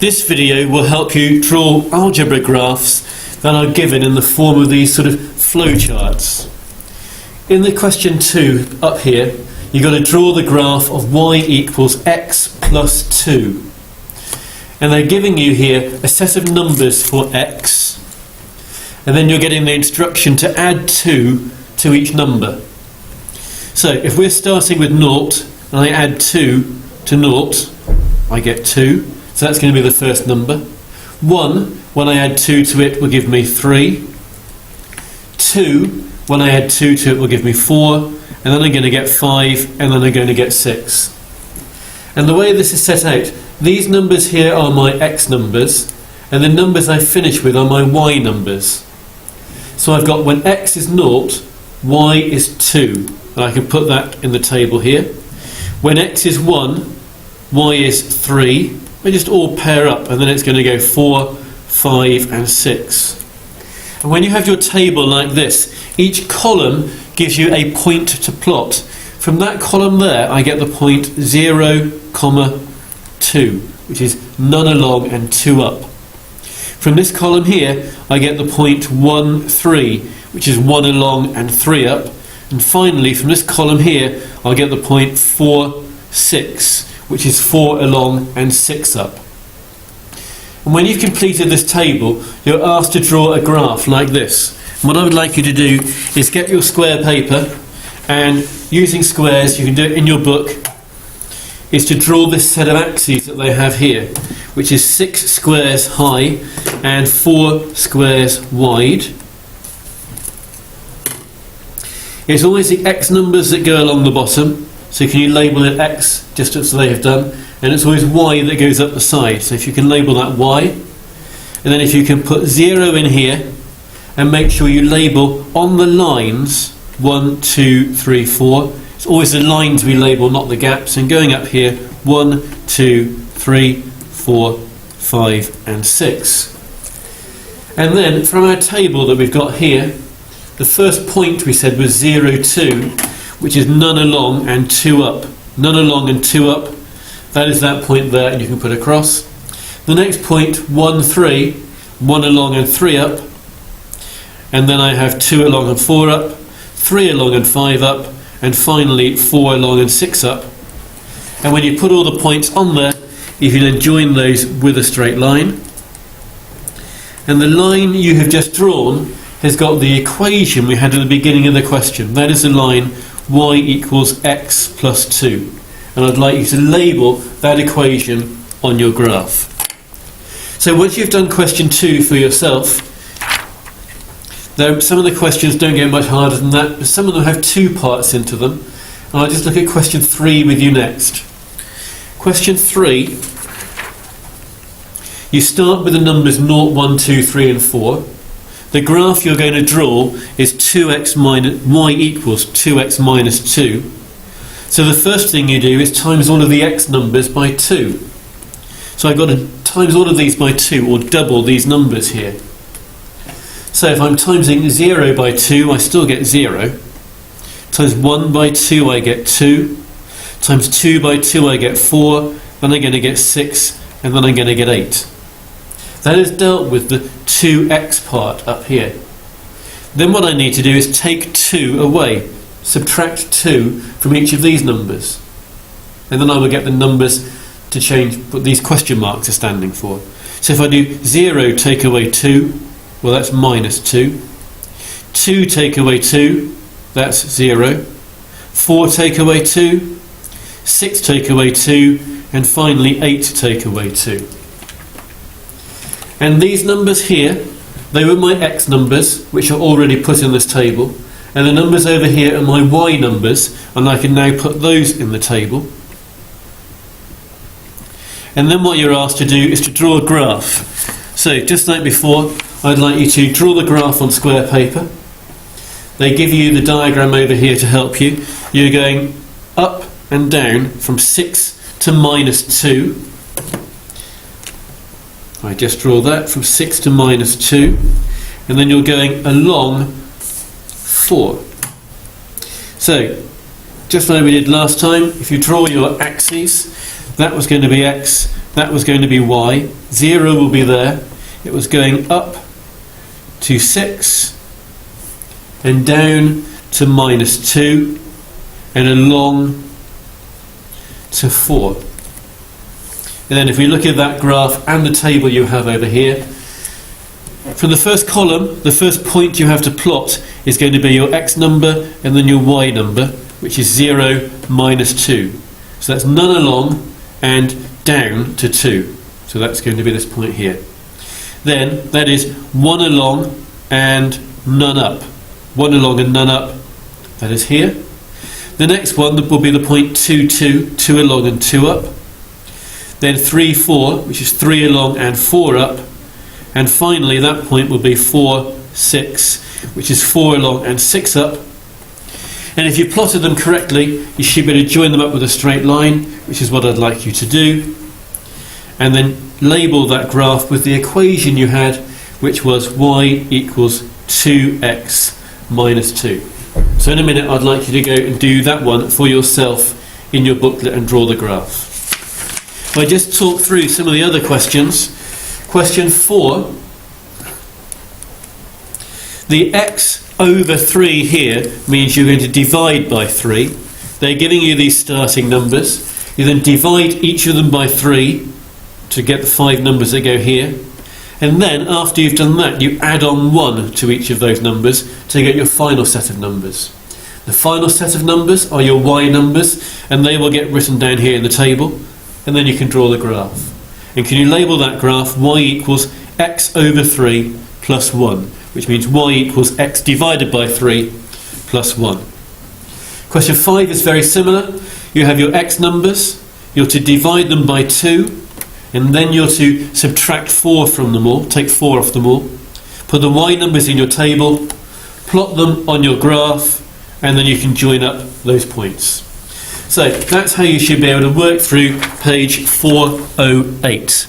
This video will help you draw algebra graphs that are given in the form of these sort of flowcharts. In the question 2 up here, you've got to draw the graph of y equals x plus 2. And they're giving you here a set of numbers for x, and then you're getting the instruction to add 2 to each number. So if we're starting with 0 and I add 2 to 0, I get 2. So that's going to be the first number. 1, when I add 2 to it, will give me 3. 2, when I add 2 to it, will give me 4. And then I'm going to get 5, and then I'm going to get 6. And the way this is set out, these numbers here are my x numbers, and the numbers I finish with are my y numbers. So I've got when x is 0, y is 2. And I can put that in the table here. When x is 1, y is 3. They just all pair up, and then it's going to go 4, 5 and 6. And when you have your table like this, each column gives you a point to plot. From that column there, I get the point 0, 2, which is none along and 2 up. From this column here, I get the point 1, 3, which is 1 along and 3 up. And finally, from this column here, I'll get the point 4, 6, which is 4 along and 6 up. And when you've completed this table, you're asked to draw a graph like this. And what I would like you to do is get your square paper, and using squares, you can do it in your book, is to draw this set of axes that they have here, which is 6 squares high and 4 squares wide. It's always the x numbers that go along the bottom, so can you label it x just as they have done, and it's always y that goes up the side, so if you can label that y, and then if you can put 0 in here and make sure you label on the lines 1, 2, 3, 4. It's always the lines we label, not the gaps, and going up here 1, 2, 3, 4, 5 and 6. And then from our table that we've got here, the first point we said was 0, 2, which is none along and 2 up. None along and 2 up, that is that point there, and you can put a cross. The next point, 1, 3, 1 along and 3 up. And then I have 2 along and 4 up, 3 along and 5 up, and finally 4 along and 6 up. And when you put all the points on there, you can then join those with a straight line. And the line you have just drawn has got the equation we had at the beginning of the question. That is the line y equals x plus 2. And I'd like you to label that equation on your graph. So once you've done question 2 for yourself, though some of the questions don't get much harder than that, but some of them have 2 parts into them. And I'll just look at question 3 with you next. Question 3, you start with the numbers 0, 1, 2, 3 and 4. The graph you're going to draw is y equals 2x minus 2. So the first thing you do is times all of the x numbers by 2. So I've got to times all of these by 2, or double these numbers here. So if I'm timesing 0 by 2, I still get 0. Times 1 by 2, I get 2. Times 2 by 2, I get 4. Then I'm going to get 6, and then I'm going to get 8. That is dealt with the 2x part up here. Then what I need to do is take 2 away. Subtract 2 from each of these numbers. And then I will get the numbers to change what these question marks are standing for. So if I do 0 take away 2, well that's minus 2. 2 take away 2, that's 0. 4 take away 2. 6 take away 2. And finally 8 take away 2. And these numbers here, they were my x numbers, which are already put in this table. And the numbers over here are my y numbers, and I can now put those in the table. And then what you're asked to do is to draw a graph. So just like before, I'd like you to draw the graph on square paper. They give you the diagram over here to help you. You're going up and down from 6 to minus 2. I just draw that from 6 to minus 2, and then you're going along 4. So, just like we did last time, if you draw your axes, that was going to be x, that was going to be y. 0 will be there. It was going up to 6 and down to -2 and along to 4. And then if we look at that graph and the table you have over here, from the first column, the first point you have to plot is going to be your x number and then your y number, which is 0, -2. So that's none along and down to 2. So that's going to be this point here. Then that is 1 along and none up. 1 along and none up, that is here. The next one will be the point 2, 2, 2 along and 2 up. Then 3, 4, which is 3 along and 4 up. And finally that point will be 4, 6, which is 4 along and 6 up. And if you plotted them correctly, you should be able to join them up with a straight line, which is what I'd like you to do. And then label that graph with the equation you had, which was y equals 2x minus 2. So in a minute I'd like you to go and do that one for yourself in your booklet and draw the graph. If I just talk through some of the other questions. Question 4. The x over 3 here means you're going to divide by 3. They're giving you these starting numbers. You then divide each of them by 3 to get the 5 numbers that go here. And then after you've done that, you add on 1 to each of those numbers to get your final set of numbers. The final set of numbers are your y numbers, and they will get written down here in the table, and then you can draw the graph. And can you label that graph y equals x over 3 plus 1, which means y equals x divided by 3 plus 1. Question 5 is very similar. You have your x numbers, you're to divide them by 2, and then you're to subtract 4 from them all, take 4 off them all. Put the y numbers in your table, plot them on your graph, and then you can join up those points. So that's how you should be able to work through page 408.